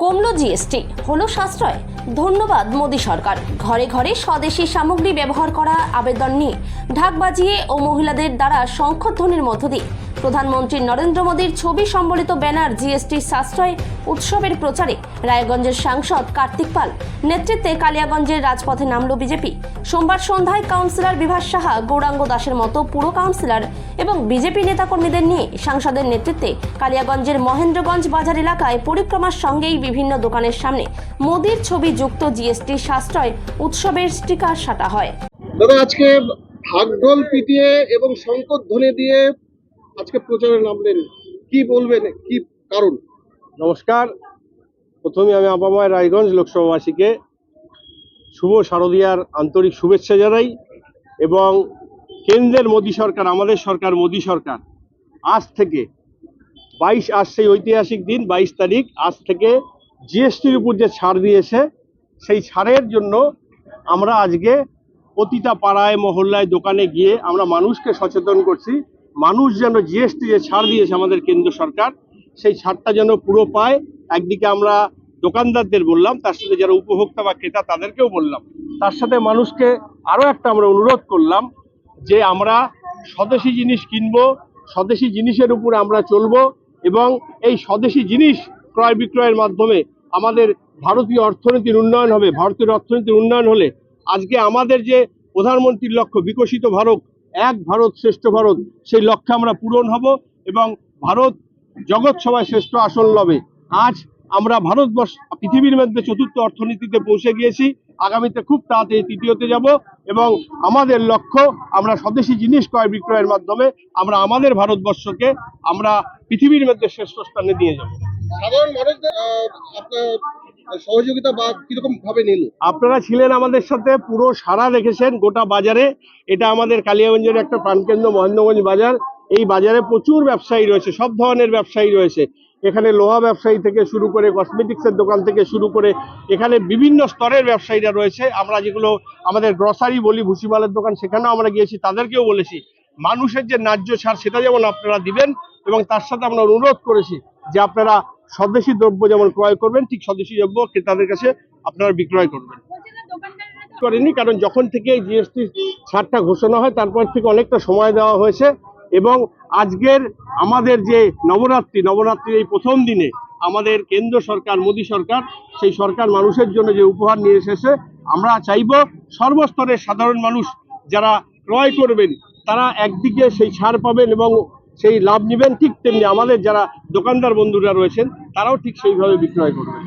কমলো জিএসটি, হলো সাশ্রয়। ধন্যবাদ মোদী সরকার। ঘরে ঘরে স্বদেশি সামগ্রী ব্যবহার করা আবেদন নিয়ে ঢাক বাজিয়ে ও মহিলাদের দ্বারা শঙ্খধ্বনির মধ্য দিয়ে প্রধানমন্ত্রী নরেন্দ্র মোদীর ছবি সম্বলিত ব্যানার জিএসটি সাশ্রয় উৎসবের প্রচারে রায়গঞ্জের সাংসদ কার্তিক পাল নেতৃত্বে কালিয়াগঞ্জের রাজপথে নামল বিজেপি। সোমবার সন্ধ্যায় কাউন্সিলর বিভাস সাহা, গৌরাঙ্গ দাসের মতো পুরো কাউন্সিলর এবং বিজেপি নেতাকর্মীদের নিয়ে সাংসদের নেতৃত্বে কালিয়াগঞ্জের মহেন্দ্রগঞ্জ বাজার এলাকায় পরিক্রমার সঙ্গেই বিভিন্ন দোকানের সামনে মোদীর ছবি যুক্ত জিএসটি সাশ্রয় উৎসবের স্টিকার সাটা হয়। দাদা, আজকে ঢাকঢোল পিটিয়ে এবং শঙ্খধ্বনি দিয়ে আজকে প্রচারে নামলেন, কি বলবেন, কি কারণ? নমস্কার। প্রথমে আমি আপাময় রায়গঞ্জ লোকসভাবাসীকে শুভ শারদীয়ার আন্তরিক শুভেচ্ছা জানাই এবং কেন্দ্রের মোদী সরকার, আমাদের সরকার মোদী সরকার আজ থেকে 22 আজ সেই ঐতিহাসিক দিন 22 তারিখ আজ থেকে জিএসটির উপর যে ছাড় দিয়েছে সেই ছাড়ের জন্য আমরা আজকে প্রতিটা পাড়ায় মহল্লায় দোকানে গিয়ে আমরা মানুষকে সচেতন করছি। মানুষ যেন জিএসটি যে ছাড় দিয়েছে আমাদের কেন্দ্র সরকার সেই ছাড়টা যেন পুরো পায়। একদিকে আমরা দোকানদারদের বললাম, তার সাথে যারা উপভোক্তা বা ক্রেতা তাদেরকেও বললাম, তার সাথে মানুষকে আরও একটা আমরা অনুরোধ করলাম যে আমরা স্বদেশি জিনিস কিনবো, স্বদেশি জিনিসের উপরে আমরা চলবো এবং এই স্বদেশি জিনিস ক্রয় বিক্রয়ের মাধ্যমে আমাদের ভারতীয় অর্থনীতির উন্নয়ন হবে। ভারতীয় অর্থনীতির উন্নয়ন হলে আজকে আমাদের যে প্রধানমন্ত্রীর লক্ষ্য বিকশিত ভারত, এক ভারত শ্রেষ্ঠ ভারত, সেই লক্ষ্যে আমরা পূরণ হব এবং ভারত জগৎ সভায় শ্রেষ্ঠ আসন লবে। আজ আমরা ভারতবর্ষ পৃথিবীর মধ্যে চতুর্থ অর্থনীতিতে পৌঁছে গিয়েছি, আগামীতে খুব তাড়াতাড়ি তৃতীয়তে যাব এবং আমাদের লক্ষ্য আমরা স্বদেশি জিনিস ক্রয় বিক্রয়ের মাধ্যমে আমরা আমাদের ভারতবর্ষকে আমরা পৃথিবীর মধ্যে শ্রেষ্ঠ স্থানে নিয়ে যাব। সাধারণ মানুষদের আপনার সহযোগিতা বা কিরকম ভাবে নিল? আপনারা ছিলেন আমাদের সাথে, পুরো সারা রেখেছেন গোটা বাজারে। এটা আমাদের কালিয়াগঞ্জের একটা প্রাণকেন্দ্র মহেন্দ্রগঞ্জ বাজার। এই বাজারে প্রচুর ব্যবসায়ী রয়েছে, সব ধরনের ব্যবসায়ী রয়েছে। এখানে লোহা ব্যবসায়ী থেকে শুরু করে কসমেটিক্সের দোকান থেকে শুরু করে এখানে বিভিন্ন স্তরের ব্যবসায়ীরা রয়েছে। আমরা যেগুলো আমাদের গ্রসারি বলি, ভুসিমালের দোকান, সেখানেও আমরা গিয়েছি, তাদেরকেও বলেছি মানুষের যে ন্যায্য ছাড় সেটা যেমন আপনারা দিবেন এবং তার সাথে আমরা অনুরোধ করেছি যে আপনারা স্বদেশি দ্রব্য যেমন ক্রয় করবেন, ঠিক স্বদেশি দ্রব্য ক্রেতাদের কাছে আপনারা বিক্রয় করবেন। করেনি, কারণ যখন থেকে এই জিএসটি ছাড়টা ঘোষণা হয় তারপর থেকে অনেকটা সময় দেওয়া হয়েছে এবং আজকের আমাদের যে নবরাত্রির এই প্রথম দিনে আমাদের কেন্দ্র সরকার মোদী সরকার, সেই সরকার মানুষের জন্য যে উপহার নিয়ে এসেছে, আমরা চাইব সর্বস্তরের সাধারণ মানুষ যারা ক্রয় করবেন তারা একদিকে সেই ছাড় পাবেন এবং সেই লাভ নেবেন, ঠিক তেমনি আমাদের যারা দোকানদার বন্ধুরা রয়েছেন তারাও ঠিক সেইভাবে বিক্রয় করবেন।